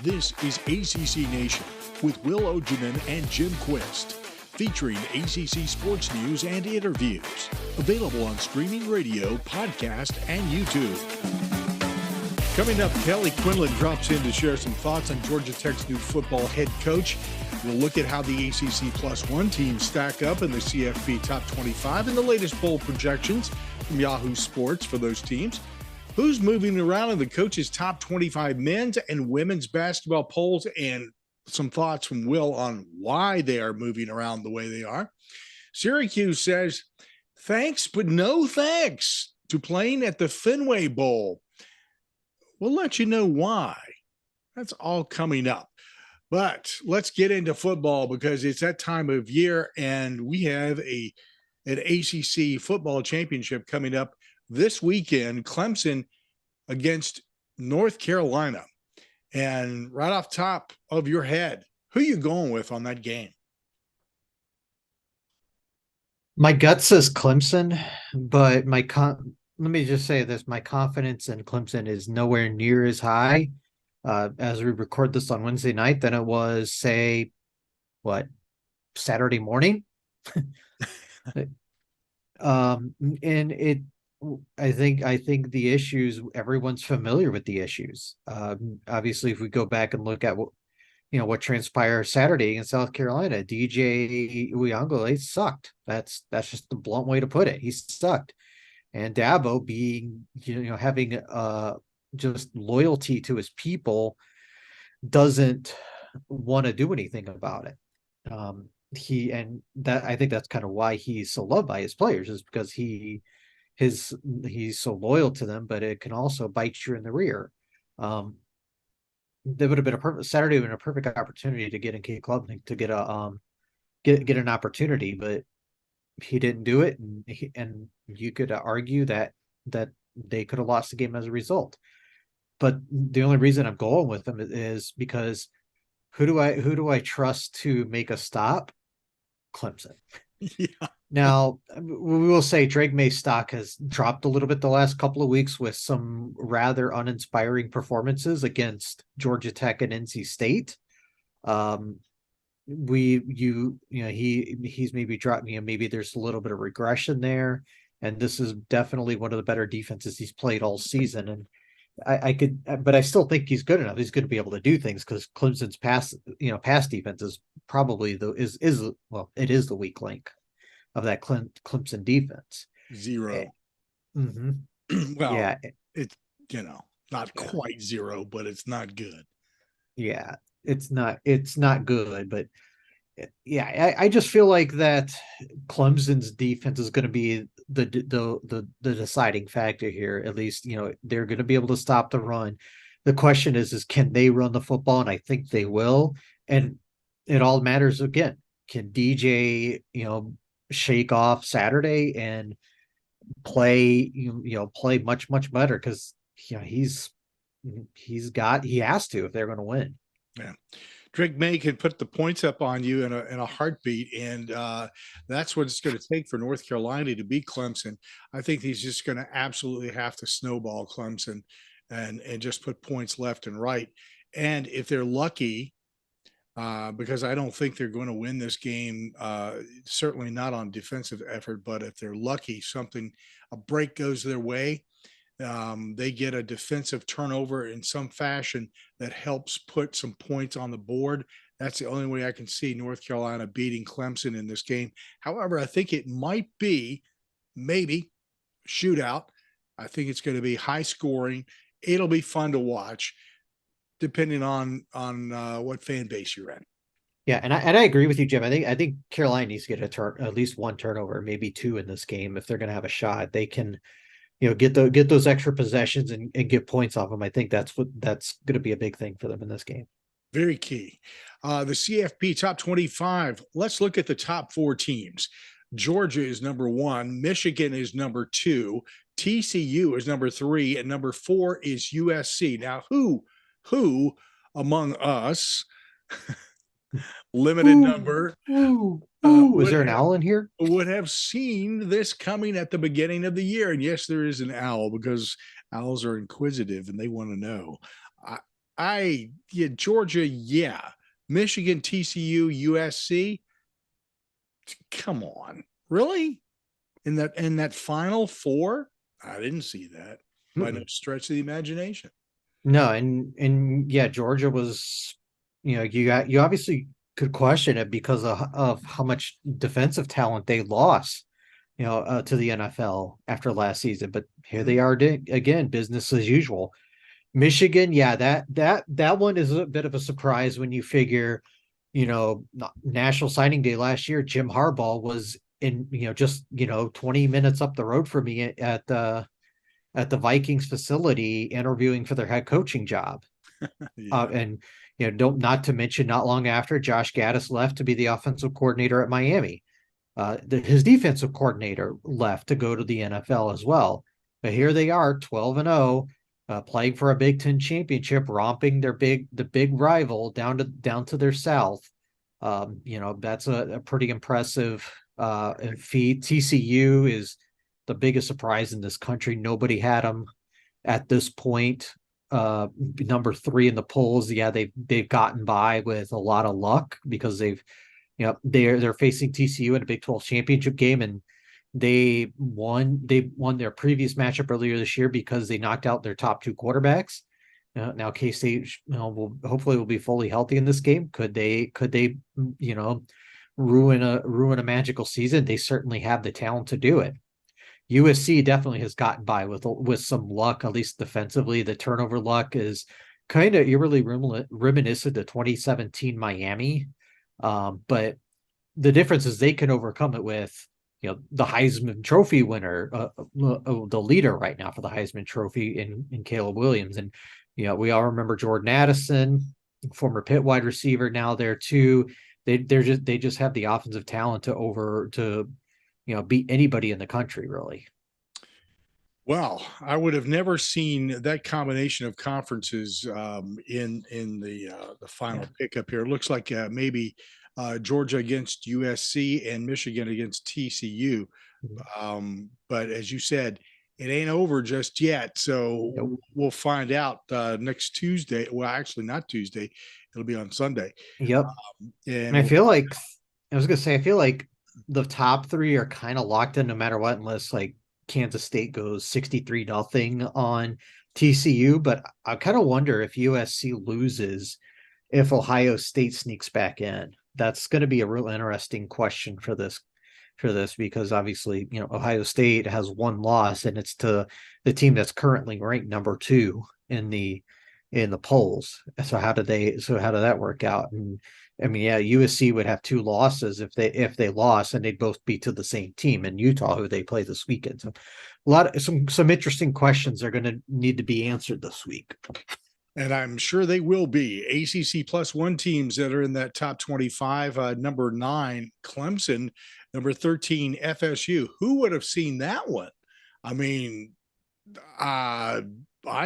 This is ACC Nation with Will Ogeman and Jim Quist, featuring ACC sports news and interviews. Available on streaming radio, podcast, and YouTube. Coming up, Kelly Quinlan drops in to share some thoughts on Georgia Tech's new football head coach. We'll look at how the ACC Plus One teams stack up in the CFP Top 25 and the latest poll projections from Yahoo Sports for those teams. Who's moving around in the coach's top 25 men's and women's basketball polls, and some thoughts from Will on why they are moving around the way they are. Syracuse says, thanks, but no thanks to playing at the Fenway Bowl. We'll let you know why. That's all coming up. But let's get into football because it's that time of year, and we have an ACC Football Championship coming up this weekend. Clemson against North Carolina. And right off top of your head, who are you going with on that game? My gut says Clemson, but let me just say this. My confidence in Clemson is nowhere near as high as we record this on Wednesday night than it was, say, Saturday morning? I think the issues, everyone's familiar with the issues. Obviously, if we go back and look at what transpired Saturday against South Carolina, DJ Uyunglele sucked. That's just the blunt way to put it. He sucked. And Dabo being, having just loyalty to his people, doesn't want to do anything about it. I think that's kind of why he's so loved by his players, is because he's so loyal to them, but it can also bite you in the rear. That would have been Saturday would have been a perfect opportunity to get in K Club to get an opportunity, but he didn't do it, and you could argue that they could have lost the game as a result. But the only reason I'm going with them is because who do I trust to make a stop? Clemson. Yeah. Now, we will say Drake May's stock has dropped a little bit the last couple of weeks with some rather uninspiring performances against Georgia Tech and NC State. He's maybe dropped, maybe there's a little bit of regression there, and this is definitely one of the better defenses he's played all season. And but I still think he's good enough. He's going to be able to do things because Clemson's pass defense is probably it is the weak link of that Clemson defense. Zero. Mm-hmm. Well, yeah, it's not quite zero, but it's not good. Yeah, it's not good, but yeah, I just feel like that Clemson's defense is going to be the deciding factor here. At least, they're going to be able to stop the run. The question is can they run the football? And I think they will. And it all matters again. Can DJ, shake off Saturday and play much, much better? Because he has to if they're going to win. Yeah. Drake May can put the points up on you in a heartbeat, and that's what it's going to take for North Carolina to beat Clemson. I think he's just going to absolutely have to snowball Clemson and just put points left and right. And if they're lucky, because I don't think they're going to win this game, certainly not on defensive effort, but if they're lucky, a break goes their way. They get a defensive turnover in some fashion that helps put some points on the board. That's the only way I can see North Carolina beating Clemson in this game. However, I think it might be maybe shootout. I think it's going to be high scoring. It'll be fun to watch, depending on what fan base you're in. Yeah, and I agree with you, Jim. I think Carolina needs to get at least one turnover, maybe two in this game if they're going to have a shot. They can get those extra possessions and get points off them. I think that's going to be a big thing for them in this game. Very key. The CFP top 25. Let's look at the top four teams. Georgia is number 1. Michigan is number 2. TCU is number 3, and number 4 is USC. Now, who among us, limited number, is there an owl in here? Would have seen this coming at the beginning of the year? And yes, there is an owl, because owls are inquisitive and they want to know. Georgia, yeah. Michigan, TCU, USC. Come on, really? In that final four? I didn't see that by no Mm-mm. stretch of the imagination. No, and yeah, Georgia was, you obviously could question it because of how much defensive talent they lost, to the NFL after last season. But here Mhm. they are again, business as usual. Michigan, yeah, that one is a bit of a surprise when you figure, National Signing Day last year, Jim Harbaugh was in, just 20 minutes up the road from me at the Vikings facility interviewing for their head coaching job. Yeah. And don't not to mention, not long after, Josh Gaddis left to be the offensive coordinator at Miami. His defensive coordinator left to go to the NFL as well. But here they are, 12-0, playing for a Big Ten championship, romping the big rival down to their south. That's a pretty impressive feat. TCU is the biggest surprise in this country. Nobody had them at this point. Number 3 in the polls. Yeah, they've gotten by with a lot of luck because they're facing TCU in a Big 12 championship game, and they won their previous matchup earlier this year because they knocked out their top 2 quarterbacks. Now K-State, will hopefully be fully healthy in this game. Could they ruin a magical season? They certainly have the talent to do it. USC definitely has gotten by with some luck, at least defensively. The turnover luck is kind of eerily reminiscent to 2017 Miami. But the difference is they can overcome it with, the Heisman Trophy winner, the leader right now for the Heisman Trophy in Caleb Williams. And, we all remember Jordan Addison, former Pitt wide receiver, now there too. They just have the offensive talent to beat anybody in the country, really. Well, I would have never seen that combination of conferences in the Yeah. final pickup here. It looks like maybe Georgia against USC and Michigan against TCU. But as you said, it ain't over just yet. Nope. So we'll find out next Tuesday. Well, actually, not Tuesday. It'll be on Sunday. Yep. And And I we'll, feel like I was gonna say, I feel like the top 3 are kind of locked in no matter what, unless like Kansas State goes 63-0 on TCU. But I kind of wonder if USC loses, if Ohio State sneaks back in. That's going to be a real interesting question for this because obviously, Ohio State has one loss, and it's to the team that's currently ranked number 2 in the polls. So how did that work out? And I mean, yeah, USC would have 2 losses if they lost, and they'd both be to the same team in Utah, who they play this weekend. So some interesting questions are going to need to be answered this week. And I'm sure they will be. ACC plus one teams that are in that top 25. Number 9, Clemson. Number 13, FSU. Who would have seen that one? I mean, I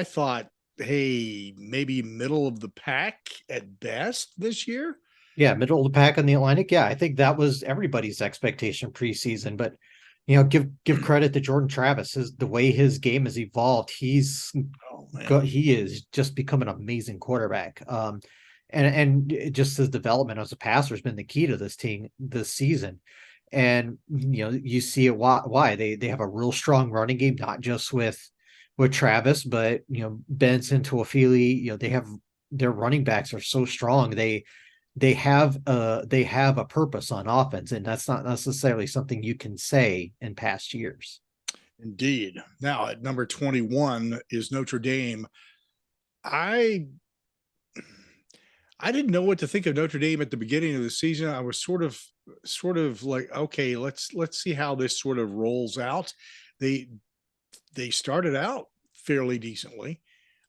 thought, hey, maybe middle of the pack at best this year. Yeah, middle of the pack on the Atlantic. Yeah, I think that was everybody's expectation preseason. But give credit to Jordan Travis. The way his game has evolved, Oh, man. he is just become an amazing quarterback. And just his development as a passer has been the key to this team this season. And you see it why they have a real strong running game, not just with Travis, but Benson, Toafili. Their running backs are so strong. They have a purpose on offense, and that's not necessarily something you can say in past years. Indeed. Now at number 21 is Notre Dame. I I didn't know what to think of Notre Dame at the beginning of the season. I was sort of like, okay, let's see how this sort of rolls out. They they started out fairly decently,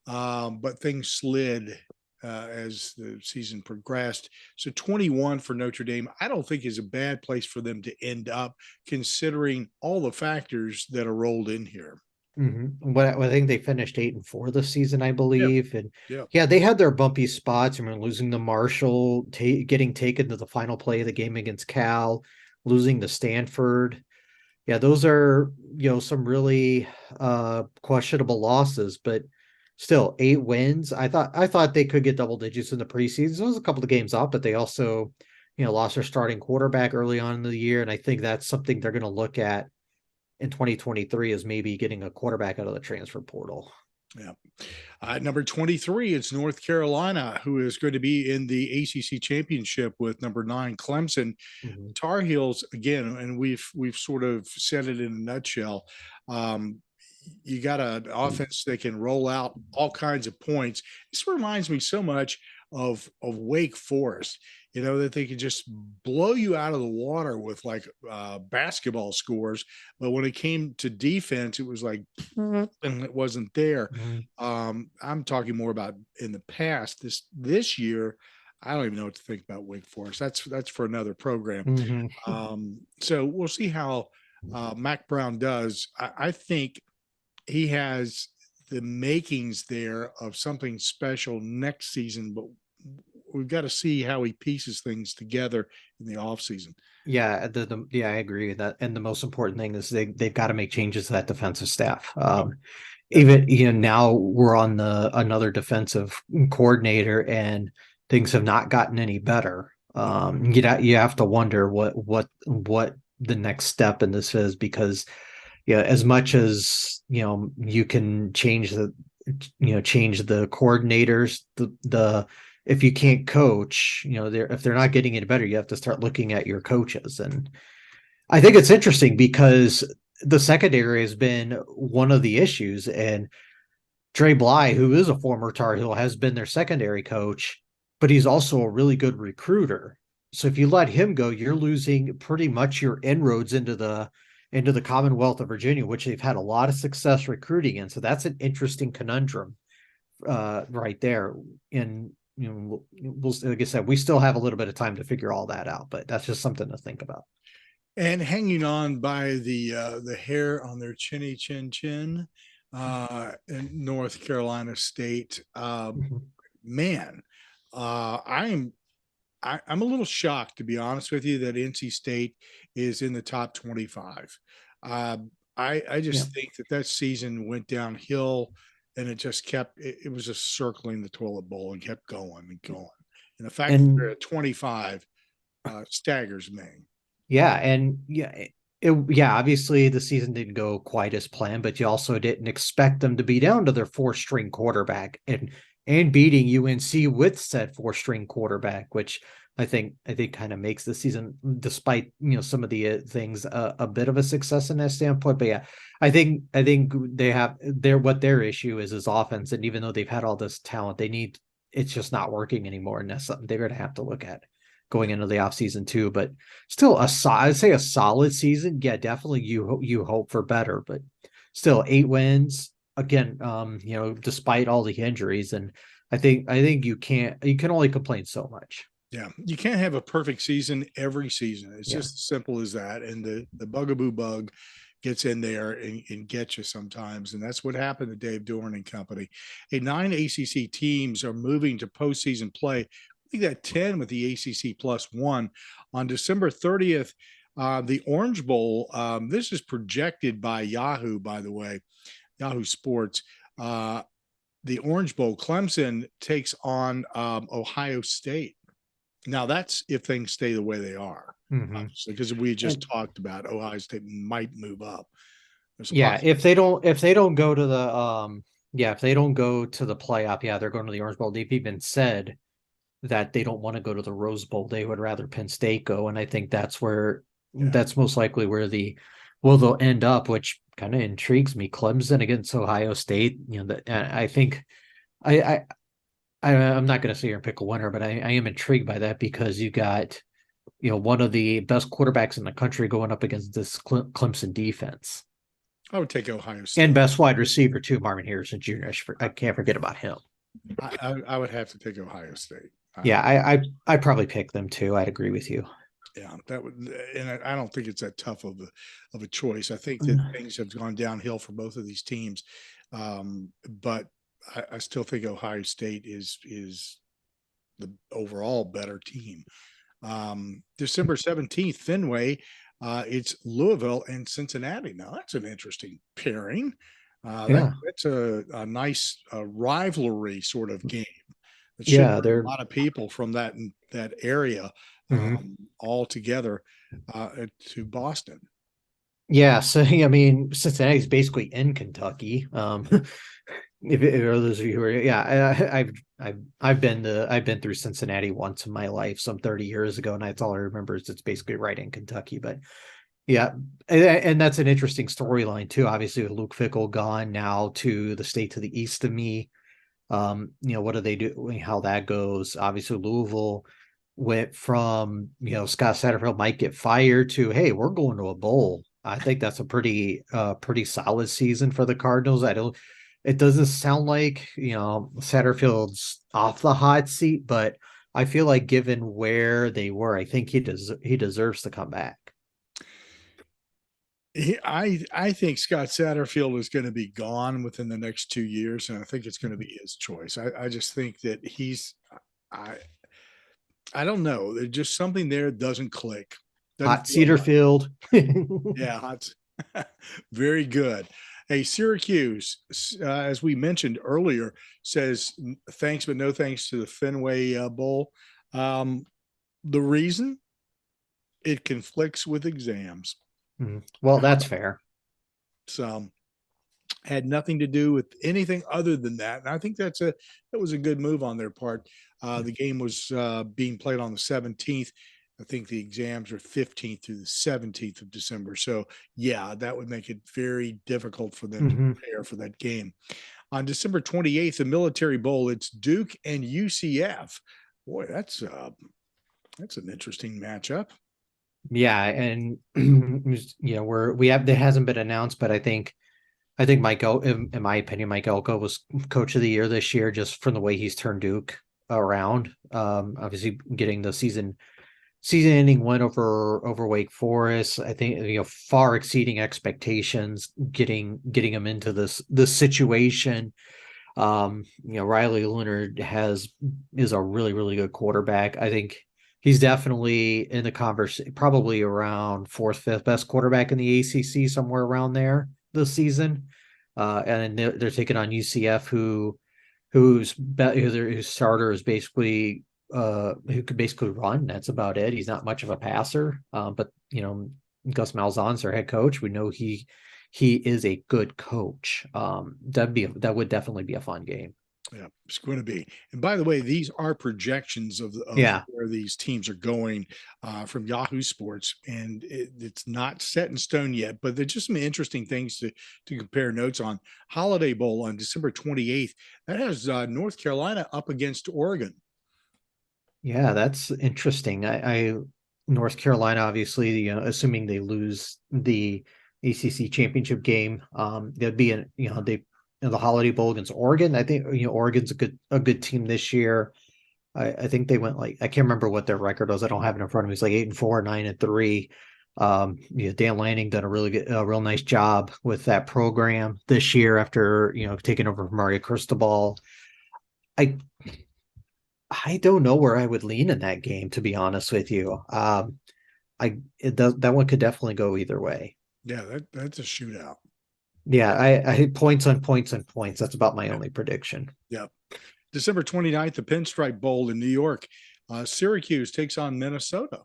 but things slid as the season progressed. So 21 for Notre Dame, I don't think is a bad place for them to end up, considering all the factors that are rolled in here. But I think they finished 8-4 this season, I Yeah, believe. And yeah. yeah, they had their bumpy spots. I mean, losing to Marshall, getting taken to the final play of the game against Cal, losing to Stanford. Yeah, those are some really questionable losses. But still 8 wins. I thought they could get double digits in the preseason. It was a couple of games off, but they also, lost their starting quarterback early on in the year. And I think that's something they're going to look at in 2023 is maybe getting a quarterback out of the transfer portal. Yeah. Number 23, it's North Carolina, who is going to be in the ACC Championship with number 9 Clemson. Mm-hmm. Tar Heels again, and we've sort of said it in a nutshell. You got an offense that can roll out all kinds of points. This reminds me so much of Wake Forest, that they could just blow you out of the water with like basketball scores. But when it came to defense, it was like, and it wasn't there. Mm-hmm. I'm talking more about in the past. This year, I don't even know what to think about Wake Forest. That's for another program. Mm-hmm. So we'll see how Mac Brown does. I think he has the makings there of something special next season, but we've got to see how he pieces things together in the offseason. Yeah, I agree with that. And the most important thing is they've got to make changes to that defensive staff. Even now we're on another defensive coordinator, and things have not gotten any better. You have to wonder what the next step in this is, because as much as you can change the coordinators, the if you can't coach, if they're not getting any better, you have to start looking at your coaches. And I think it's interesting because the secondary has been one of the issues, and Dre Bly, who is a former Tar Heel, has been their secondary coach, but he's also a really good recruiter. So if you let him go, you're losing pretty much your inroads into the Commonwealth of Virginia, which they've had a lot of success recruiting in. So that's an interesting conundrum right there. And like I said, we still have a little bit of time to figure all that out, but that's just something to think about. And hanging on by the hair on their chinny chin in North Carolina State, man, I'm a little shocked, to be honest with you, that NC State is in the top 25. I just think that season went downhill, and it just it was just circling the toilet bowl and kept going and going. And the fact that they're at 25 staggers me. Yeah, and obviously the season didn't go quite as planned, but you also didn't expect them to be down to their four-string quarterback and beating UNC with said four-string quarterback, which I think kind of makes the season, despite some of the things, a bit of a success in that standpoint. But yeah, I think they have what their issue is offense, and even though they've had all this talent, it's just not working anymore, and that's something they're going to have to look at going into the offseason too. But still, I'd say a solid season. Yeah, definitely you hope for better, but still 8 wins again. Despite all the injuries, and I think you can only complain so much. Yeah, you can't have a perfect season every season. It's just as simple as that. And the bugaboo bug gets in there and gets you sometimes. And that's what happened to Dave Doran and company. 9 ACC teams are moving to postseason play. We got 10 with the ACC +1 on December 30th. The Orange Bowl, this is projected by Yahoo, by the way, Yahoo Sports. The Orange Bowl, Clemson takes on Ohio State. Now that's if things stay the way they are, obviously, because we just talked about Ohio State might move up. If they don't go to the if they don't go to the playoff, they're going to the Orange Bowl. They've even said that they don't want to go to the Rose Bowl. They would rather Penn State go, and I think that's where that's most likely where they'll end up, which kind of intrigues me. Clemson against Ohio State. I think I'm not going to sit here and pick a winner, but I am intrigued by that because you got one of the best quarterbacks in the country going up against this Clemson defense. I would take Ohio State. And best wide receiver too, Marvin Harrison Jr. I can't forget about him. I would have to take Ohio State. I probably pick them too. I'd agree with you. Yeah, that would, and I don't think it's that tough of a choice. I think that things have gone downhill for both of these teams, but I still think Ohio State is the overall better team. December 17th, Fenway. It's Louisville and Cincinnati. Now that's an interesting pairing. Yeah. That's a nice rivalry sort of game that should Yeah. bring They're a lot of people from that area mhm. all together to Boston. Yeah. So, I mean, Cincinnati's basically in Kentucky. If those of you who are, yeah, I've been through Cincinnati once in my life, some 30 years ago, and that's all I remember is it's basically right in Kentucky. But yeah, and that's an interesting storyline too. Obviously, with Luke Fickell gone now to the state to the east of me, what do they do? How that goes? Obviously, Louisville went from Scott Satterfield might get fired to hey, we're going to a bowl. I think that's a pretty solid season for the Cardinals. I don't. It doesn't sound like Satterfield's off the hot seat, but I feel like given where they were, I think he deserves to come back. I think Scott Satterfield is going to be gone within the next 2 years, and I think it's going to be his choice. I just think that I I don't know. There's just something there doesn't click. Doesn't Hot feel Cedar right. Field. Yeah, hot. Very good. Hey, Syracuse, as we mentioned earlier, says thanks but no thanks to the Fenway Bowl. Um, the reason it conflicts with exams. Well, that's fair. So had nothing to do with anything other than that. And I think that was a good move on their part. The game was being played on the 17th. I think the exams are 15th through the 17th of December. So yeah, that would make it very difficult for them to Mm-hmm. prepare for that game. On December 28th, the Military Bowl, it's Duke and UCF. Boy, that's an interesting matchup. Yeah, and we have that hasn't been announced, but I think Mike in my opinion, Mike Elko was coach of the year this year just from the way he's turned Duke around. Obviously getting the season ending win over Wake Forest. I think far exceeding expectations, getting him into this situation. Riley Leonard is a really, really good quarterback. I think he's definitely in the conversation, probably around fourth, fifth best quarterback in the ACC, somewhere around there this season. And they're taking on UCF, whose starter is basically who could basically run. That's about it. He's not much of a passer, but Gus Malzahn's their head coach. We know he is a good coach. That would definitely be a fun game. Yeah, it's going to be. And by the way, these are projections of Yeah. where these teams are going from Yahoo Sports, and it's not set in stone yet. But there's just some interesting things to compare notes on. Holiday Bowl on December 28th. That has North Carolina up against Oregon. Yeah, that's interesting. I North Carolina, obviously, assuming they lose the ACC championship game, there'd be they in the Holiday Bowl against Oregon. I think Oregon's a good team this year. I think they went like I can't remember what their record was. I don't have it in front of me. It's like 8-4, 9-3. Dan Lanning done a real nice job with that program this year after taking over from Mario Cristobal. I I don't know where I would lean in that game, to be honest with you. That one could definitely go either way. Yeah, that's a shootout. Yeah, I points on points on points. That's about my Yeah, only prediction. yeah. December 29th, the Pinstripe Bowl in New York. Syracuse takes on Minnesota.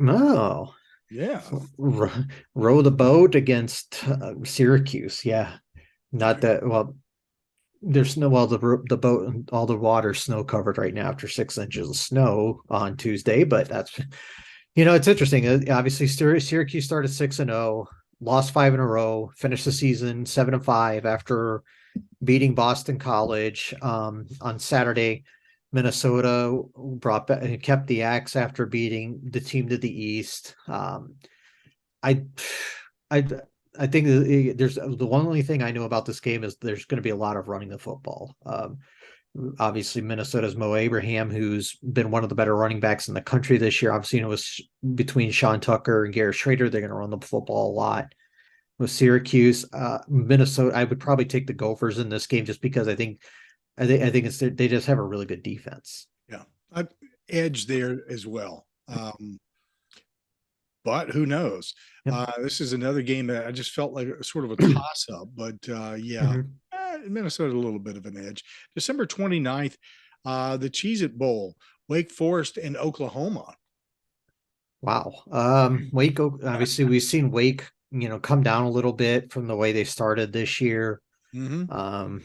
Oh, Yeah. row the boat against Syracuse. Yeah, not that well. There's snow. Well, the boat, all the water snow covered right now after 6 inches of snow on Tuesday. But that's it's interesting. Obviously, Syracuse started 6-0, lost five in a row, finished the season 7-5 after beating Boston College on Saturday. Minnesota brought back, kept the axe after beating the team to the east. I, I, I think there's the only thing I know about this game is there's going to be a lot of running the football. Obviously, Minnesota's Mo Abraham, who's been one of the better running backs in the country this year. Obviously, it was between Sean Tucker and Garrett Schrader. They're going to run the football a lot. With Syracuse, Minnesota, I would probably take the Gophers in this game just because I think they just have a really good defense. Yeah. Edge there as well. but who knows? Yep. This is another game that I just felt like sort of a toss-up, but yeah, Minnesota a little bit of an edge. December 29th, the Cheez-It Bowl, Wake Forest and Oklahoma. Wow. Wake, obviously, we've seen Wake, come down a little bit from the way they started this year. Sam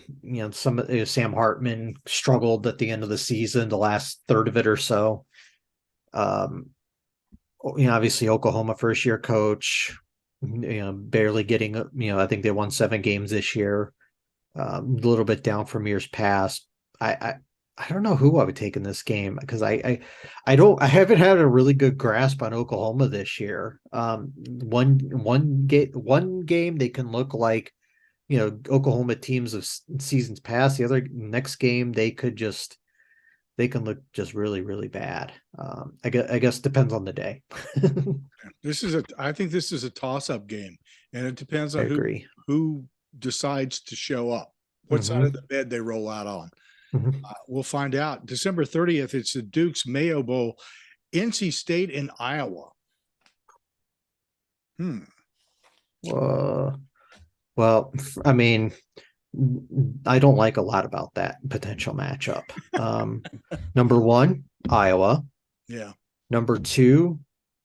Hartman struggled at the end of the season, the last third of it or so. Obviously Oklahoma first year coach, barely getting, I think they won 7 games this year. A little bit down from years past. I don't know who I would take in this game because I haven't had a really good grasp on Oklahoma this year. One game they can look like, Oklahoma teams of seasons past. The other next game they can look just really, really bad. I guess depends on the day. I think this is a toss-up game, and it depends on who decides to show up, what side of the bed they roll out on. We'll find out. December 30th, it's the Duke's Mayo Bowl, NC State and Iowa. Well, I mean, I don't like a lot about that potential matchup. Number 1, Iowa. Yeah. Number 2,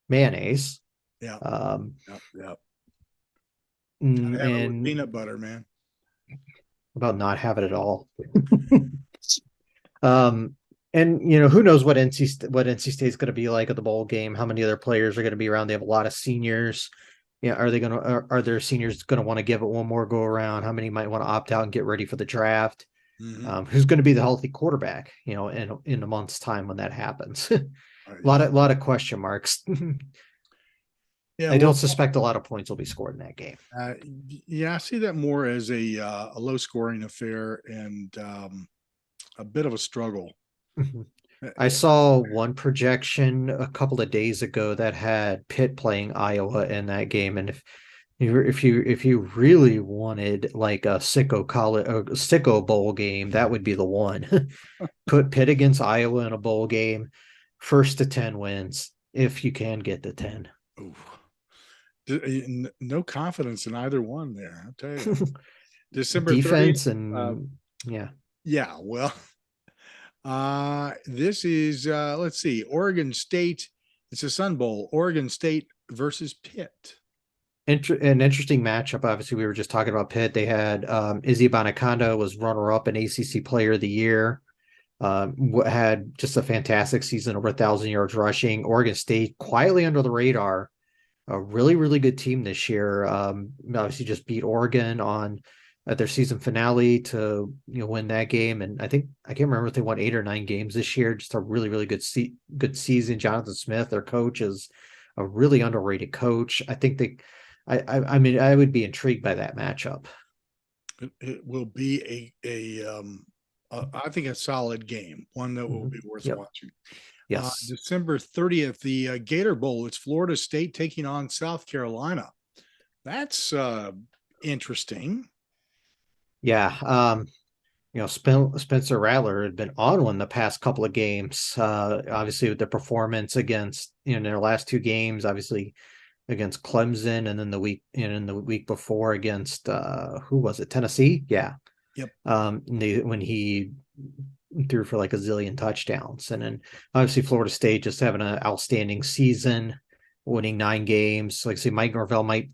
mayonnaise. Yeah. Yep. And peanut butter, man. About not having it all. And who knows what NC State's going to be like at the bowl game? How many other players are going to be around? They have a lot of seniors. Are their seniors going to want to give it one more go around? How many might want to opt out and get ready for the draft? Who's going to be the healthy quarterback? In a month's time when that happens. A lot of question marks. Yeah, I don't suspect a lot of points will be scored in that game. I see that more as a low-scoring affair and a bit of a struggle. I saw one projection a couple of days ago that had Pitt playing Iowa in that game, and if you really wanted like a sicko bowl game, that would be the one. Put Pitt against Iowa in a bowl game, 1st to 10 wins if you can get to 10. Ooh. No confidence in either one there, I'll tell you. December defense 30th, yeah. Well, this is let's see, Oregon State. It's a Sun Bowl. Oregon State versus Pitt. An interesting matchup. Obviously, we were just talking about Pitt. They had Izzy Bonaconda was runner-up in ACC Player of the Year. Had just a fantastic season, over 1,000 yards rushing. Oregon State quietly under the radar. A really, really good team this year. Obviously just beat Oregon at their season finale to win that game. And I can't remember if they won 8 or 9 games this year. Just a really, really good season. Jonathan Smith, their coach, is a really underrated coach. I think I would be intrigued by that matchup. It will be I think a solid game, one that will be worth watching. Yes. December 30th, the Gator Bowl. It's Florida State taking on South Carolina. That's interesting. Yeah. Spencer Rattler had been on one the past couple of games. Obviously with the performance against, in their last 2 games, obviously against Clemson, and then the week before against who was it? Tennessee. Yeah. Yep. When he threw for like a zillion touchdowns, and then obviously Florida State just having an outstanding season, winning 9 games. Like I say, Mike Norvell might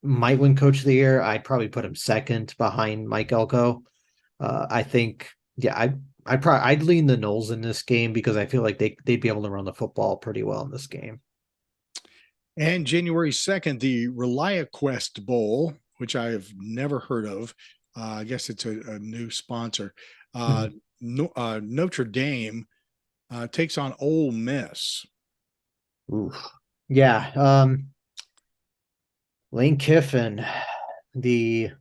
win Coach of the Year. I'd probably put him second behind Mike Elko. I think, I'd lean the Noles in this game because I feel like they'd be able to run the football pretty well in this game. And January 2nd, the ReliaQuest Bowl, which I have never heard of. I guess it's a new sponsor. Notre Dame takes on Ole Miss. Ooh. Yeah. Lane Kiffin, the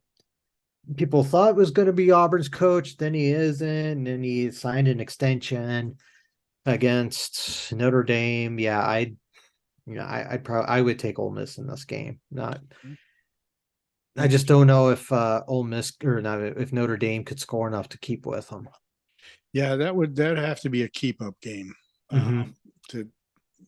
people thought was going to be Auburn's coach, then he isn't, and then he signed an extension against Notre Dame. Yeah, I would take Ole Miss in this game. I just don't know if Ole Miss if Notre Dame could score enough to keep with them. Yeah, that'd have to be a keep up game to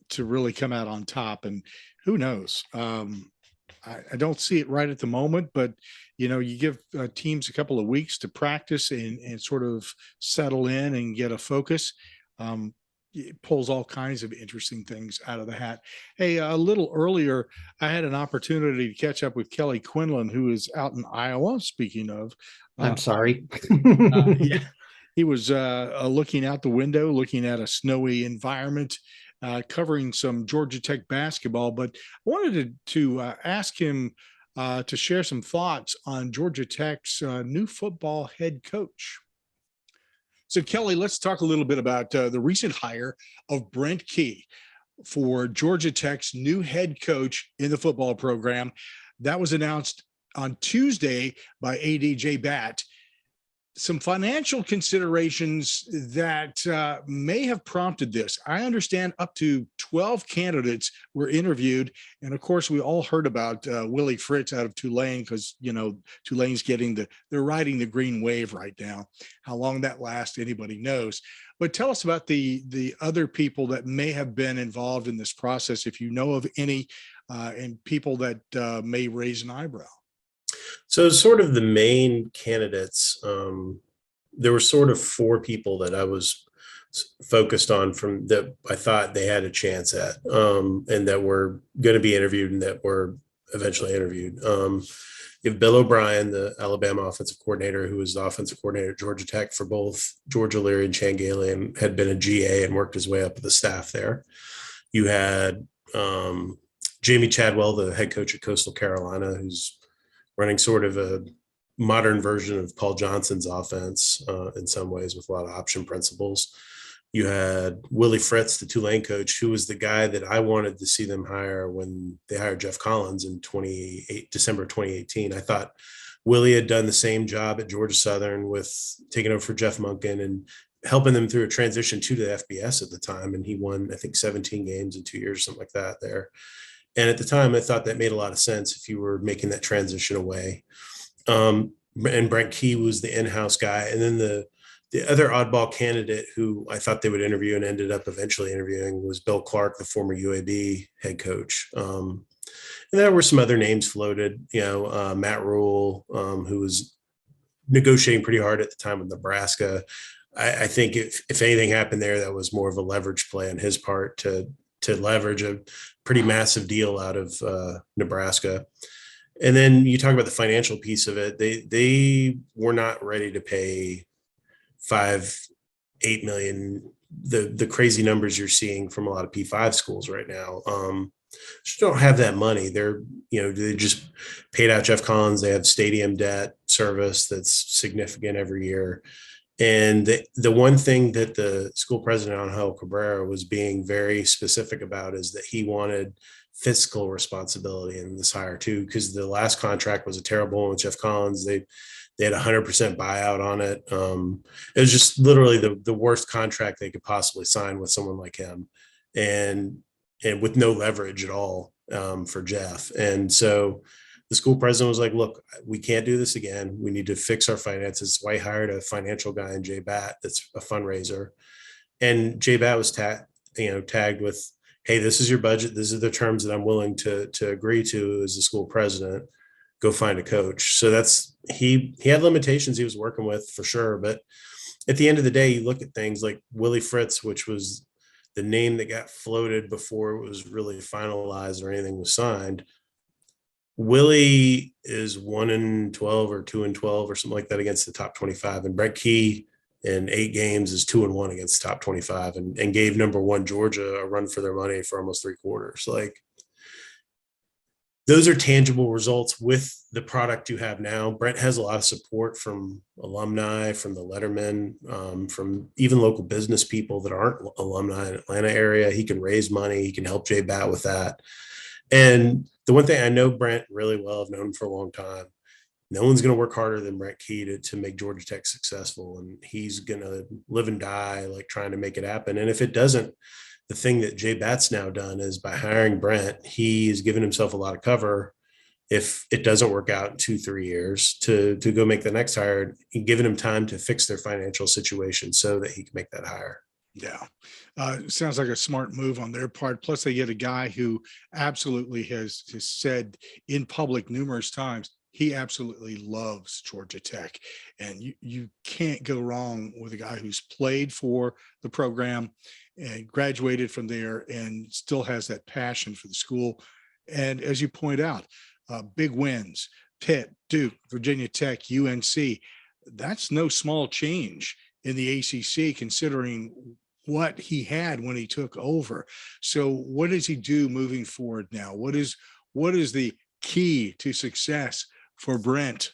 to really come out on top. And who knows? I don't see it right at the moment, but you give teams a couple of weeks to practice and sort of settle in and get a focus. It pulls all kinds of interesting things out of the hat. Hey, a little earlier, I had an opportunity to catch up with Kelly Quinlan, who is out in Iowa. Speaking of, I'm sorry. yeah, he was looking out the window, looking at a snowy environment, covering some Georgia Tech basketball. But I wanted to ask him to share some thoughts on Georgia Tech's new football head coach. So, Kelly, let's talk a little bit about the recent hire of Brent Key for Georgia Tech's new head coach in the football program. That was announced on Tuesday by AD Bat. Some financial considerations that may have prompted this. I understand up to 12 candidates were interviewed. And of course, we all heard about Willie Fritz out of Tulane because, Tulane's they're riding the green wave right now. How long that lasts, anybody knows. But tell us about the other people that may have been involved in this process, if you know of any, and people that may raise an eyebrow. So sort of the main candidates, there were sort of four people that I was focused on from that I thought they had a chance at, and that were going to be interviewed and that were eventually interviewed. You have Bill O'Brien, the Alabama offensive coordinator, who was the offensive coordinator at Georgia Tech for both Georgia Leary and Changale, and had been a GA and worked his way up the staff there. You had Jamie Chadwell, the head coach at Coastal Carolina, who's running sort of a modern version of Paul Johnson's offense in some ways, with a lot of option principles. You had Willie Fritz, the Tulane coach, who was the guy that I wanted to see them hire when they hired Jeff Collins in December 2018. I thought Willie had done the same job at Georgia Southern with taking over for Jeff Monken and helping them through a transition to the FBS at the time. And he won, I think, 17 games in 2 years, something like that there. And at the time, I thought that made a lot of sense if you were making that transition away. And Brent Key was the in-house guy. And then the other oddball candidate who I thought they would interview and ended up eventually interviewing was Bill Clark, the former UAB head coach. And there were some other names floated, Matt Rule, who was negotiating pretty hard at the time with Nebraska. I think if anything happened there, that was more of a leverage play on his part to leverage a pretty massive deal out of Nebraska. And then you talk about the financial piece of it. They were not ready to pay $5-8 million, the crazy numbers you're seeing from a lot of P5 schools right now. Just don't have that money. They just paid out Jeff Collins. They have stadium debt service that's significant every year. And the one thing that the school president, Angel Cabrera, was being very specific about is that he wanted fiscal responsibility in this hire too, because the last contract was a terrible one with Jeff Collins. They had 100% buyout on it. It was just literally the worst contract they could possibly sign with someone like him, and with no leverage at all for Jeff. And so the school president was like, look, we can't do this again. We need to fix our finances. So I hired a financial guy in Bat that's a fundraiser. And Bat was tagged with, hey, this is your budget. These are the terms that I'm willing to agree to as the school president. Go find a coach. So he had limitations he was working with for sure. But at the end of the day, you look at things like Willie Fritz, which was the name that got floated before it was really finalized or anything was signed. Willie is 1-12 or 2-12 or something like that against the top 25. And Brent Key in 8 games is 2-1 against the top 25 and gave number 1 Georgia a run for their money for almost 3 quarters. Like, those are tangible results with the product you have now. Brent has a lot of support from alumni, from the Letterman, from even local business people that aren't alumni in the Atlanta area. He can raise money. He can help Bat with that. And the one thing I know Brent really well, I've known him for a long time. No one's going to work harder than Brent Key to make Georgia Tech successful. And he's going to live and die like trying to make it happen. And if it doesn't, the thing that Bat's now done is by hiring Brent, he's given himself a lot of cover if it doesn't work out in 2-3 years to go make the next hire, and giving him time to fix their financial situation so that he can make that hire. Yeah. Sounds like a smart move on their part. Plus, they get a guy who absolutely has said in public numerous times he absolutely loves Georgia Tech. And you can't go wrong with a guy who's played for the program and graduated from there and still has that passion for the school. And as you point out, big wins, Pitt, Duke, Virginia Tech, UNC. That's no small change in the ACC, considering what he had when he took over. So what does he do moving forward now? What is the key to success for Brent?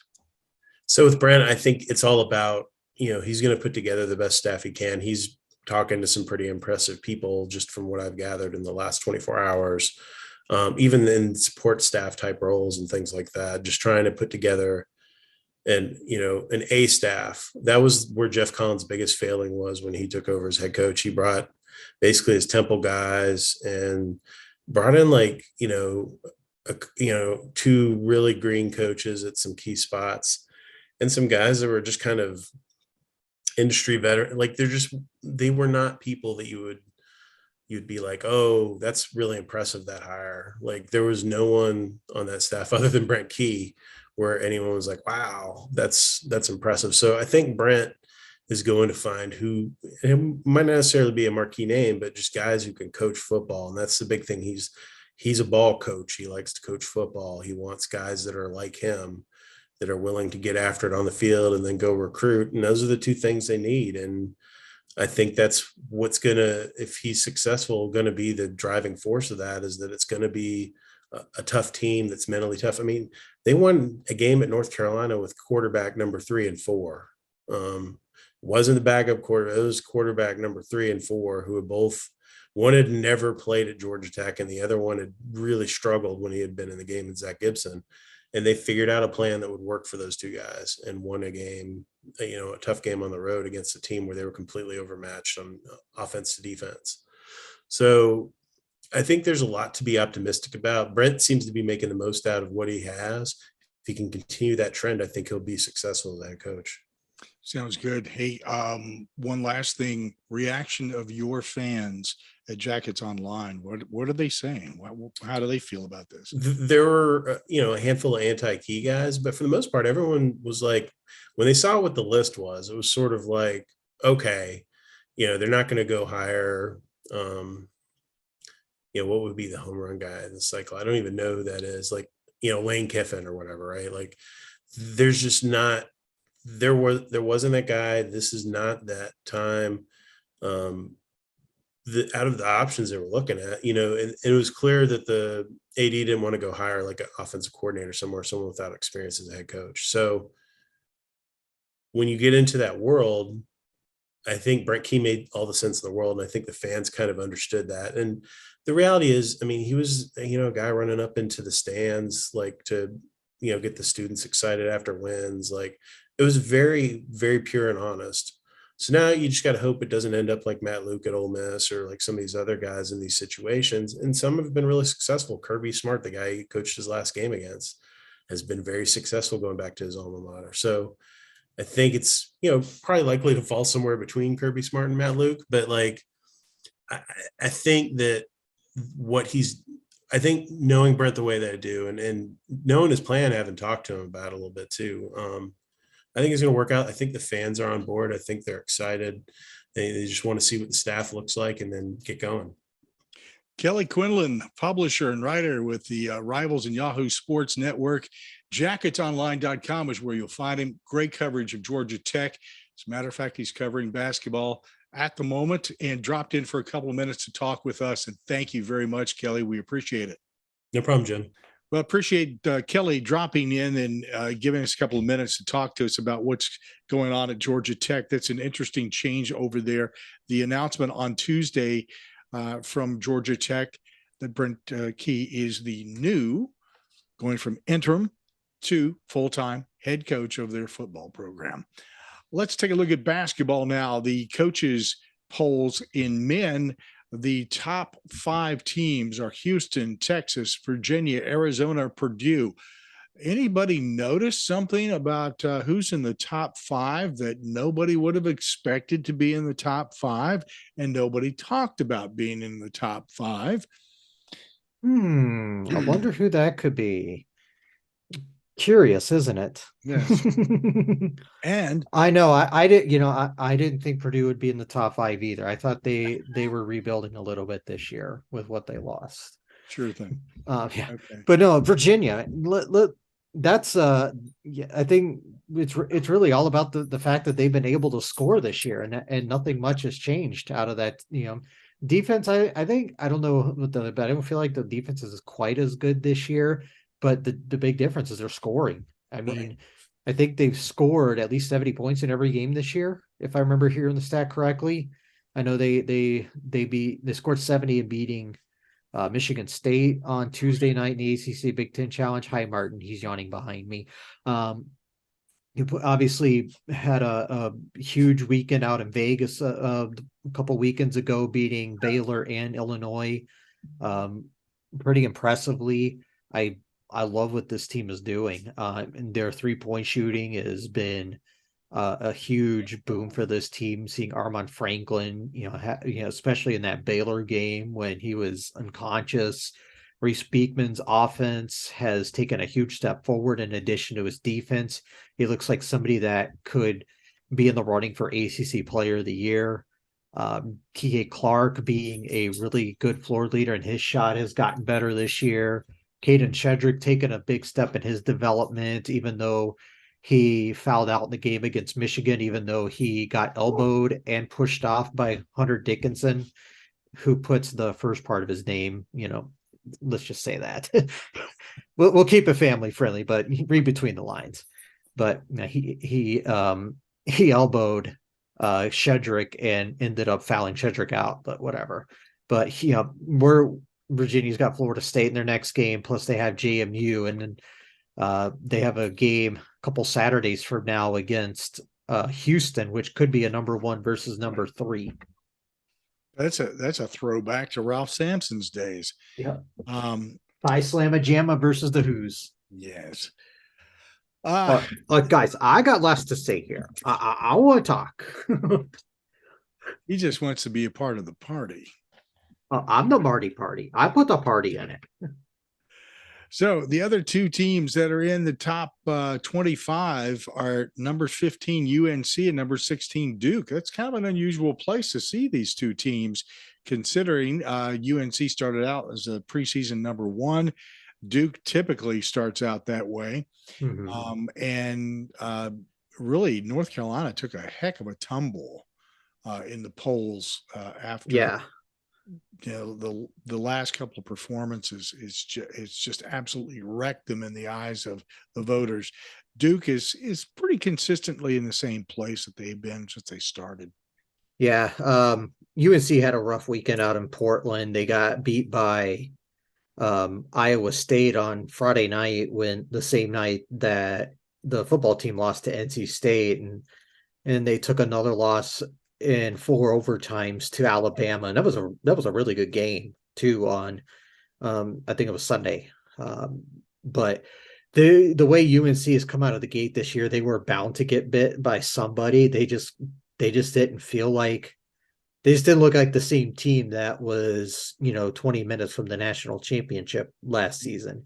So with Brent, I think it's all about, he's going to put together the best staff he can. He's talking to some pretty impressive people just from what I've gathered in the last 24 hours, even in support staff type roles and things like that, just trying to put together an A staff. That was where Jeff Collins' biggest failing was when he took over as head coach. He brought basically his Temple guys and brought in two really green coaches at some key spots and some guys that were just kind of industry veteran. Like they were not people that you'd be like, oh, that's really impressive, that hire. Like there was no one on that staff other than Brent Key where anyone was like, wow, that's impressive. So I think Brent is going to find who, it might not necessarily be a marquee name, but just guys who can coach football. And that's the big thing. He's a ball coach. He likes to coach football. He wants guys that are like him, that are willing to get after it on the field and then go recruit. And those are the two things they need. And I think that's what's if he's successful, going to be the driving force of that, is that it's going to be a tough team that's mentally tough. I mean, they won a game at North Carolina with quarterback number 3 and 4. Wasn't the backup quarterback. It was quarterback number 3 and 4 who had both, one had never played at Georgia Tech and the other one had really struggled when he had been in the game with Zach Gibson. And they figured out a plan that would work for those two guys and won a game, a tough game on the road against a team where they were completely overmatched on offense to defense. So I think there's a lot to be optimistic about. Brent seems to be making the most out of what he has. If he can continue that trend, I think he'll be successful as a head coach. Sounds good. Hey, one last thing, reaction of your fans at Jackets Online. What are they saying? How do they feel about this? There were, a handful of anti-Key guys, but for the most part, everyone was like, when they saw what the list was, it was sort of like, okay, they're not going to go hire, what would be the home run guy in the cycle? I don't even know who that is. Like, Lane Kiffin or whatever, right? Like there's just not, there wasn't that guy. This is not that time. Out of the options they were looking at, and it was clear that the AD didn't want to go hire like an offensive coordinator somewhere, someone without experience as a head coach. So when you get into that world, I think Brent Key made all the sense in the world. And I think the fans kind of understood that. And the reality is, I mean, he was, a guy running up into the stands, like to, get the students excited after wins. Like it was very, very pure and honest. So now you just got to hope it doesn't end up like Matt Luke at Ole Miss or like some of these other guys in these situations. And some have been really successful. Kirby Smart, the guy he coached his last game against, has been very successful going back to his alma mater. So I think it's, probably likely to fall somewhere between Kirby Smart and Matt Luke. But like, I think that I think knowing Brent the way that I do and knowing his plan, having talked to him about it a little bit too, I think it's going to work out. I think the fans are on board. I think they're excited. They just want to see what the staff looks like and then get going. Kelly Quinlan, publisher and writer with the Rivals and Yahoo Sports Network. JacketsOnline.com is where you'll find him. Great coverage of Georgia Tech. As a matter of fact, he's covering basketball at the moment and dropped in for a couple of minutes to talk with us. And thank you very much, Kelly. We appreciate it. No problem, Jim. Well, appreciate Kelly dropping in and giving us a couple of minutes to talk to us about what's going on at Georgia Tech. That's an interesting change over there. The announcement on Tuesday from Georgia Tech that Brent Key is the new, going from interim to full-time head coach of their football program. Let's take a look at basketball now. The coaches polls in men, the top 5 teams are Houston, Texas, Virginia, Arizona, Purdue. Anybody notice something about who's in the top 5 that nobody would have expected to be in the top 5, and nobody talked about being in the top 5? I wonder who that could be. Curious, isn't it? Yes. And I know I did, I didn't think Purdue would be in the top 5 either. I thought they were rebuilding a little bit this year with what they lost. sure thing. Yeah. Okay. But no, Virginia, that's yeah, I think it's really all about the fact that they've been able to score this year, and nothing much has changed out of that, defense. I think, I don't know but I don't feel like the defense is quite as good this year, but the big difference is they're scoring. I mean, Right. I think they've scored at least 70 points in every game this year, if I remember hearing the stat correctly. I know they scored 70 in beating Michigan State on Tuesday night in the ACC Big Ten Challenge. Hi, Martin. He's yawning behind me. You obviously had a huge weekend out in Vegas a couple weekends ago, beating Baylor and Illinois pretty impressively. I love what this team is doing. And their 3-point shooting has been a huge boom for this team. Seeing Armand Franklin, especially in that Baylor game when he was unconscious. Reese Beekman's offense has taken a huge step forward in addition to his defense. He looks like somebody that could be in the running for ACC Player of the Year. Kihei Clark being a really good floor leader, and his shot has gotten better this year. Caden Shedrick taking a big step in his development, even though he fouled out in the game against Michigan, even though he got elbowed and pushed off by Hunter Dickinson, who puts the first part of his name, let's just say that. we'll keep it family friendly, but read between the lines. But he elbowed Shedrick and ended up fouling Shedrick out, but whatever. But Virginia's got Florida State in their next game, plus they have JMU, and then they have a game a couple Saturdays from now against Houston, which could be a number 1 versus number 3. That's a throwback to Ralph Sampson's days. Yeah. Phi Slamma Jamma versus the Who's. Yes. Guys, I got less to say here. I want to talk. He just wants to be a part of the party. I'm the Marty party. I put the party in it. So the other 2 teams that are in the top 25 are number 15 UNC and number 16 Duke. That's kind of an unusual place to see these 2 teams, considering UNC started out as a preseason number 1. Duke typically starts out that way. Mm-hmm. And really, North Carolina took a heck of a tumble in the polls after. Yeah. The last couple of performances it's just absolutely wrecked them in the eyes of the voters. Duke is pretty consistently in the same place that they've been since they started. Yeah. UNC had a rough weekend out in Portland. They got beat by Iowa State on Friday night, when the same night that the football team lost to NC State, and they took another loss in 4 overtimes to Alabama, and that was a really good game too on I think it was Sunday. But the way UNC has come out of the gate this year, they were bound to get bit by somebody. They just didn't feel like, they just didn't look like the same team that was 20 minutes from the national championship last season.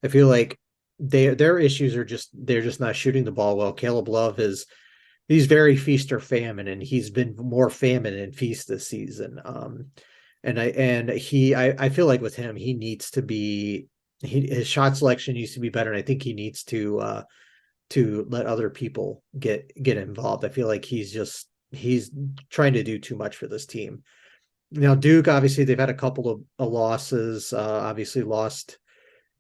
I feel like their issues are they're just not shooting the ball well. Caleb Love he's very feast or famine, and he's been more famine than feast this season. And I feel like with him, he needs to be, his shot selection needs to be better. And I think he needs to let other people get involved. I feel like he's trying to do too much for this team. Now, Duke, obviously they've had a couple of losses, obviously lost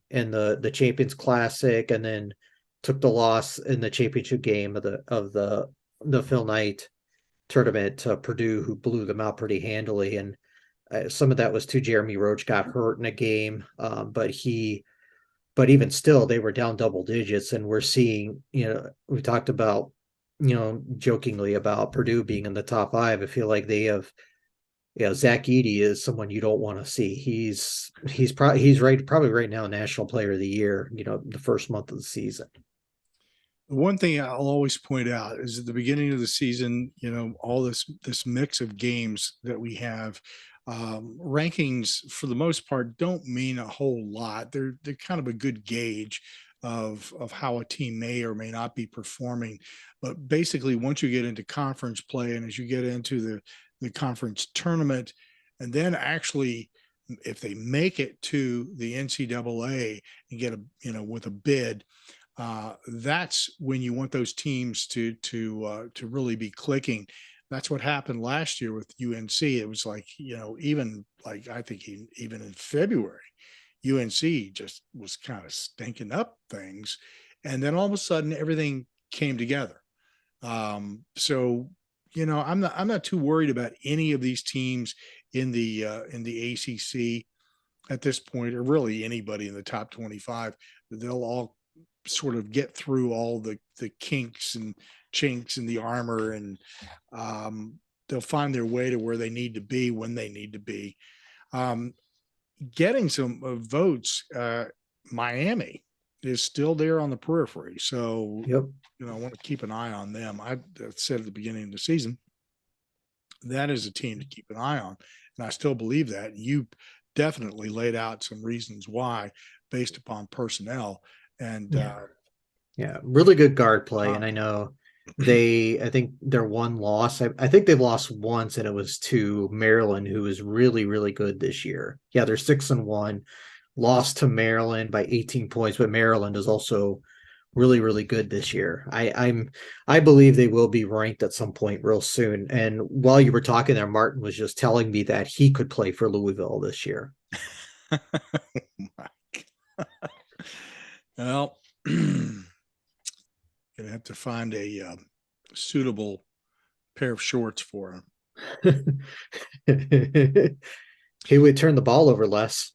in the Champions Classic, and then took the loss in the championship game of the Phil Knight tournament to Purdue, who blew them out pretty handily. And some of that was too. Jeremy Roach got hurt in a game, but even still, they were down double digits. And we're seeing, we talked about, jokingly about Purdue being in the top 5. I feel like they have Yeah, Zach Edey is someone you don't want to see. He's probably right now National Player of the Year. The first month of the season. One thing I'll always point out is at the beginning of the season, all this mix of games that we have, rankings for the most part don't mean a whole lot. They're kind of a good gauge of how a team may or may not be performing. But basically, once you get into conference play and as you get into the conference tournament, and then actually if they make it to the NCAA and get with a bid, that's when you want those teams to really be clicking. That's what happened last year with UNC. It was like, even like I think even in February, UNC just was kind of stinking up things, and then all of a sudden everything came together. So I'm not too worried about any of these teams in the ACC at this point, or really anybody in the top 25. They'll all sort of get through all the kinks and chinks in the armor, and they'll find their way to where they need to be when they need to be. Getting some votes, Miami is still there on the periphery, so Yep. I want to keep an eye on them. I said at the beginning of the season that is a team to keep an eye on, and I still believe that. You definitely laid out some reasons why based upon personnel. And yeah, really good guard play. And I know I think their one loss, I think they've lost once, and it was to Maryland, who is really, really good this year. Yeah, they're 6-1, lost to Maryland by 18 points, but Maryland is also really, really good this year. I believe they will be ranked at some point real soon. And while you were talking there, Martin was just telling me that he could play for Louisville this year. Well, gonna have to find a suitable pair of shorts for him. He would turn the ball over less.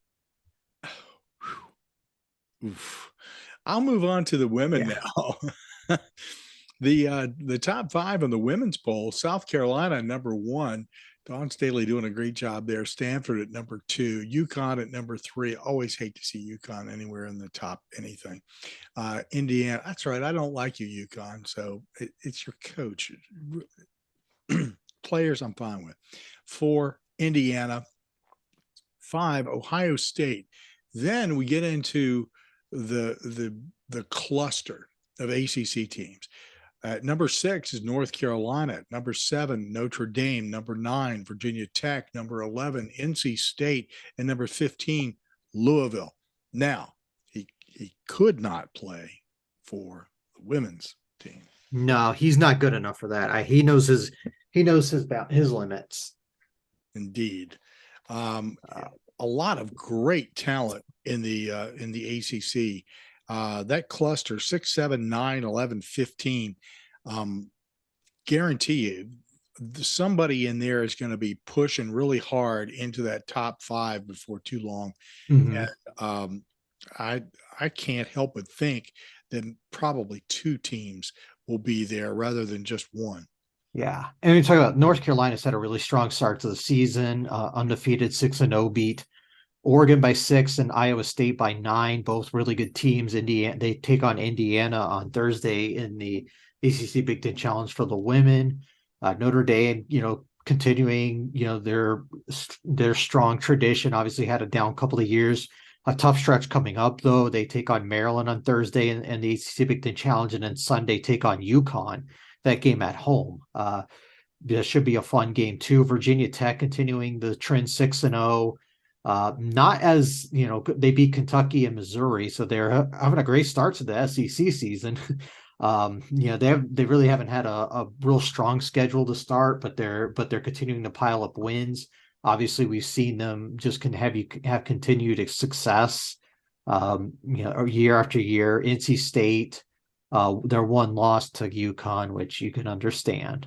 Oof. I'll move on to the women now. The top 5 on the women's poll: South Carolina #1. Dawn Staley doing a great job there. Stanford at #2. UConn at #3. Always hate to see UConn anywhere in the top anything. Indiana. That's right. I don't like you, UConn. So it's your coach. Players I'm fine with. 4, Indiana. 5, Ohio State. Then we get into the cluster of ACC teams. At #6 is North Carolina. At #7, Notre Dame. #9, Virginia Tech. #11, NC State. And #15, Louisville. Now, he could not play for the women's team. No, he's not good enough for that. He knows his limits. Indeed. A lot of great talent in the ACC. That cluster 6, 7, 9, 11, 15. Guarantee you somebody in there is going to be pushing really hard into that top 5 before too long. Mm-hmm. And I can't help but think that probably 2 teams will be there rather than just one. Yeah. And we talk about North Carolina's had a really strong start to the season, undefeated 6-0, beat Oregon by 6 and Iowa State by 9, both really good teams. Indiana, they take on Indiana on Thursday in the ACC Big Ten Challenge for the women. Notre Dame, continuing, their strong tradition, obviously had a down couple of years. A tough stretch coming up, though. They take on Maryland on Thursday and the ACC Big Ten Challenge, and then Sunday take on UConn, that game at home. This should be a fun game, too. Virginia Tech continuing the trend 6-0. Not as, they beat Kentucky and Missouri, so they're having a great start to the SEC season. They really haven't had a real strong schedule to start, but they're continuing to pile up wins. Obviously, we've seen them just have continued success, year after year. NC State, their one loss to UConn, which you can understand.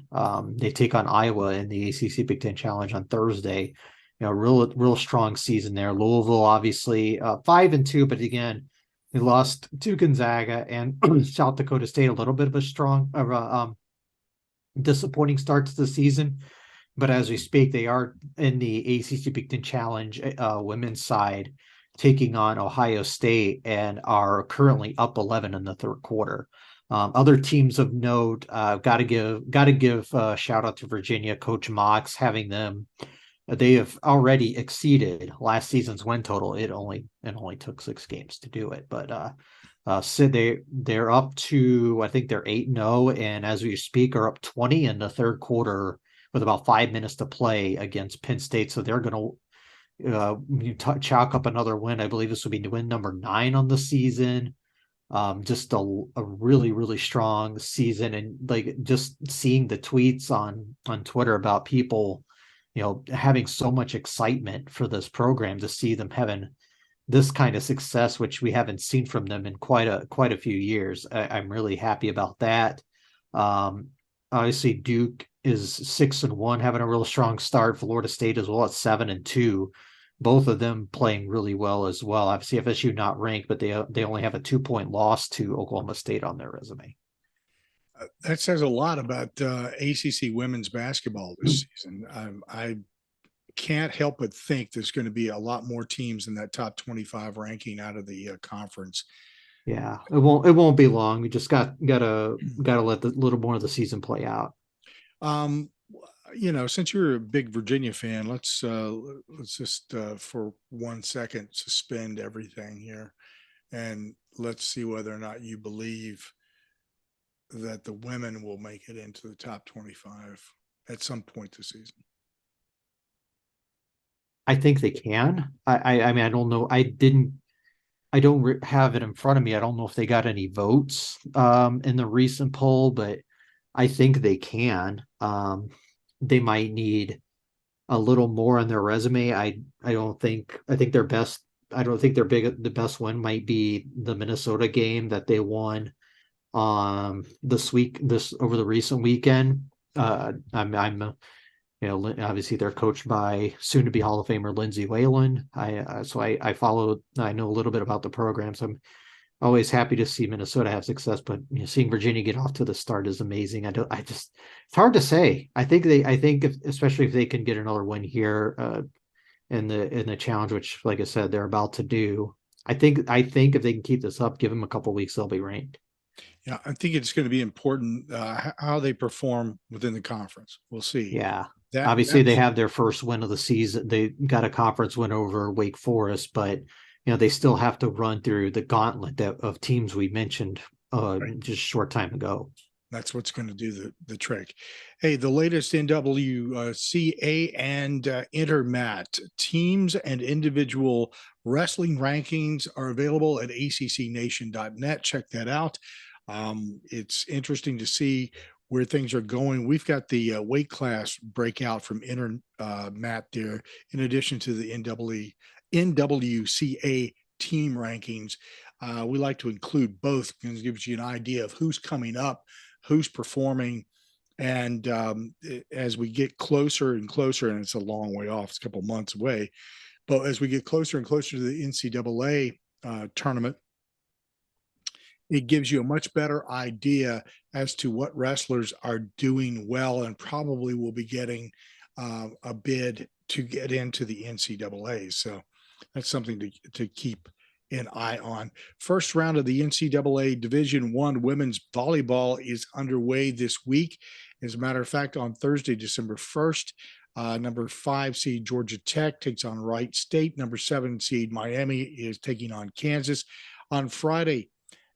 They take on Iowa in the ACC Big Ten Challenge on Thursday. Real strong season there. Louisville, obviously, 5-2, but again, they lost to Gonzaga and South Dakota State. A little bit of a disappointing start to the season. but as we speak, they are in the ACC Big Ten Challenge women's side, taking on Ohio State, and are currently up 11 in the third quarter. Other teams of note, got to give a shout out to Virginia, Coach Mox, having them. They have already exceeded last season's win total. It only took 6 games to do it, but so they're up to, I think they're 8-0, and as we speak, are up 20 in the third quarter with about 5 minutes to play against Penn State. So they're going to chalk up another win. I believe this will be win number 9 on the season. Just a really, really strong season, and like just seeing the tweets on Twitter about people, having so much excitement for this program, to see them having this kind of success, which we haven't seen from them in quite a few years. I'm really happy about that. Obviously, Duke is 6-1, having a real strong start. Florida State as well at 7-2. Both of them playing really well as well. Obviously, FSU not ranked, but they only have a 2-point loss to Oklahoma State on their resume. That says a lot about ACC women's basketball this season. I can't help but think there's going to be a lot more teams in that top 25 ranking out of the conference. Yeah, it won't be long. We just gotta let the little more of the season play out. Since you're a big Virginia fan, let's just for 1 second suspend everything here, and let's see whether or not you believe that the women will make it into the top 25 at some point this season. I think they can. I mean, I don't know. I don't have it in front of me. I don't know if they got any votes in the recent poll, but I think they can. They might need a little more on their resume. I think their best. I don't think the best one might be the Minnesota game that they won this over the recent weekend. I'm obviously they're coached by soon to be Hall of Famer Lindsay Whalen. I followed. I know a little bit about the program, so I'm always happy to see Minnesota have success. But seeing Virginia get off to the start is amazing. It's hard to say. Especially if they can get another win here in the challenge, which, like I said, they're about to do. I think if they can keep this up, give them a couple of weeks, they'll be ranked. Yeah, I think it's going to be important how they perform within the conference. We'll see. Yeah. Obviously, they have their first win of the season. They got a conference win over Wake Forest, but they still have to run through the gauntlet of teams we mentioned just a short time ago. That's what's going to do the trick. Hey, the latest NWCA and Intermat teams and individual wrestling rankings are available at accnation.net. Check that out. It's interesting to see where things are going. We've got the weight class breakout from Intermat there, in addition to the NWCA team rankings. We like to include both because it gives you an idea of who's coming up, who's performing. And as we get closer and closer, and it's a long way off, it's a couple months away, but as we get closer and closer to the NCAA tournament, it gives you a much better idea as to what wrestlers are doing well and probably will be getting a bid to get into the NCAA. So that's something to keep an eye on. First round of the NCAA Division I women's volleyball is underway this week. As a matter of fact, on Thursday, December 1st, number 5 seed Georgia Tech takes on Wright State. Number 7 seed Miami is taking on Kansas. On Friday,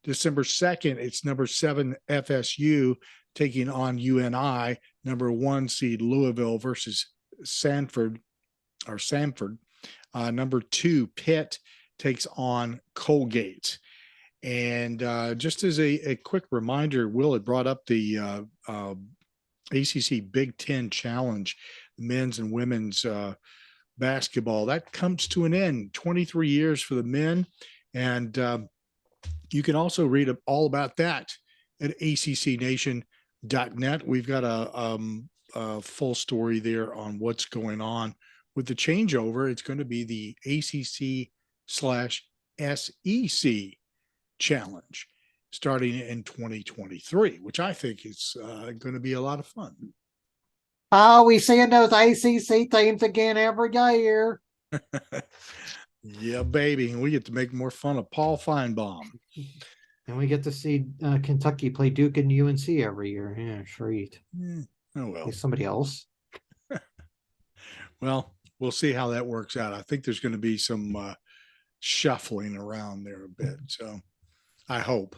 December 2nd, it's number 7 FSU taking on UNI. Number 1 seed Louisville versus Sanford. Number 2 Pitt takes on Colgate. And just as a quick reminder, Will had brought up the ACC Big Ten Challenge, men's and women's basketball. That comes to an end, 23 years for the men. And you can also read all about that at accnation.net. We've got a full story there on what's going on with the changeover. It's going to be the ACC/SEC Challenge starting in 2023, which I think is going to be a lot of fun. Oh, we seeing those ACC teams again every year. Yeah, baby. We get to make more fun of Paul Feinbaum. And we get to see Kentucky play Duke and UNC every year. Yeah, treat. Oh, well. Somebody else. Well, we'll see how that works out. I think there's going to be some shuffling around there a bit. So I hope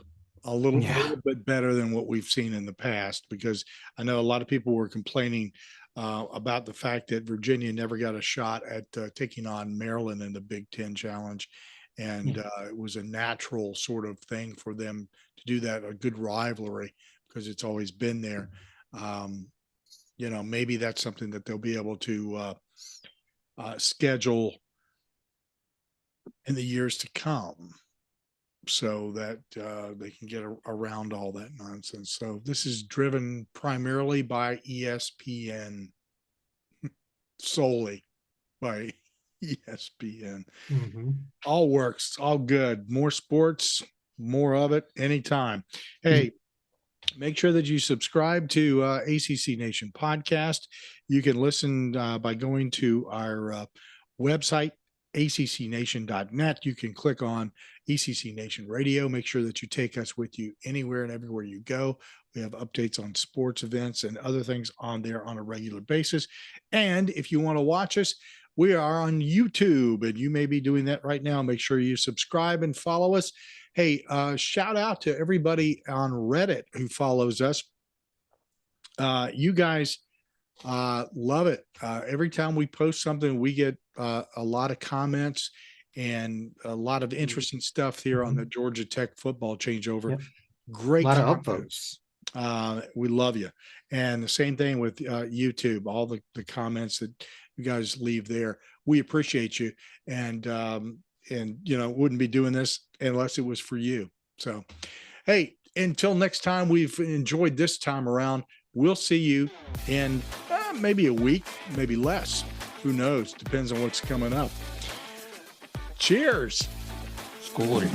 a little bit better than what we've seen in the past, because I know a lot of people were complaining about the fact that Virginia never got a shot at taking on Maryland in the Big Ten Challenge. And it was a natural sort of thing for them to do that, a good rivalry, because it's always been there. Maybe that's something that they'll be able to schedule in the years to come, so that they can get around all that nonsense. So this is driven primarily by ESPN, solely by ESPN. All works, all good. More sports, more of it anytime. Hey, make sure that you subscribe to ACC Nation podcast. You can listen by going to our website, accnation.net. You can click on ACC Nation Radio. Make sure that you take us with you anywhere and everywhere you go. We have updates on sports events and other things on there on a regular basis. And if you want to watch us, we are on YouTube, and you may be doing that right now. Make sure you subscribe and follow us. Hey, shout out to everybody on Reddit who follows us. You guys love it. Every time we post something, we get a lot of comments and a lot of interesting stuff here on the Georgia Tech football changeover. Yep. Great a lot comments. of upvotes. We love you. And the same thing with YouTube, all the comments that you guys leave there. We appreciate you. And wouldn't be doing this unless it was for you. So, hey, until next time, we've enjoyed this time around. We'll see you in maybe a week, maybe less. Who knows? Depends on what's coming up. Cheers. Scored.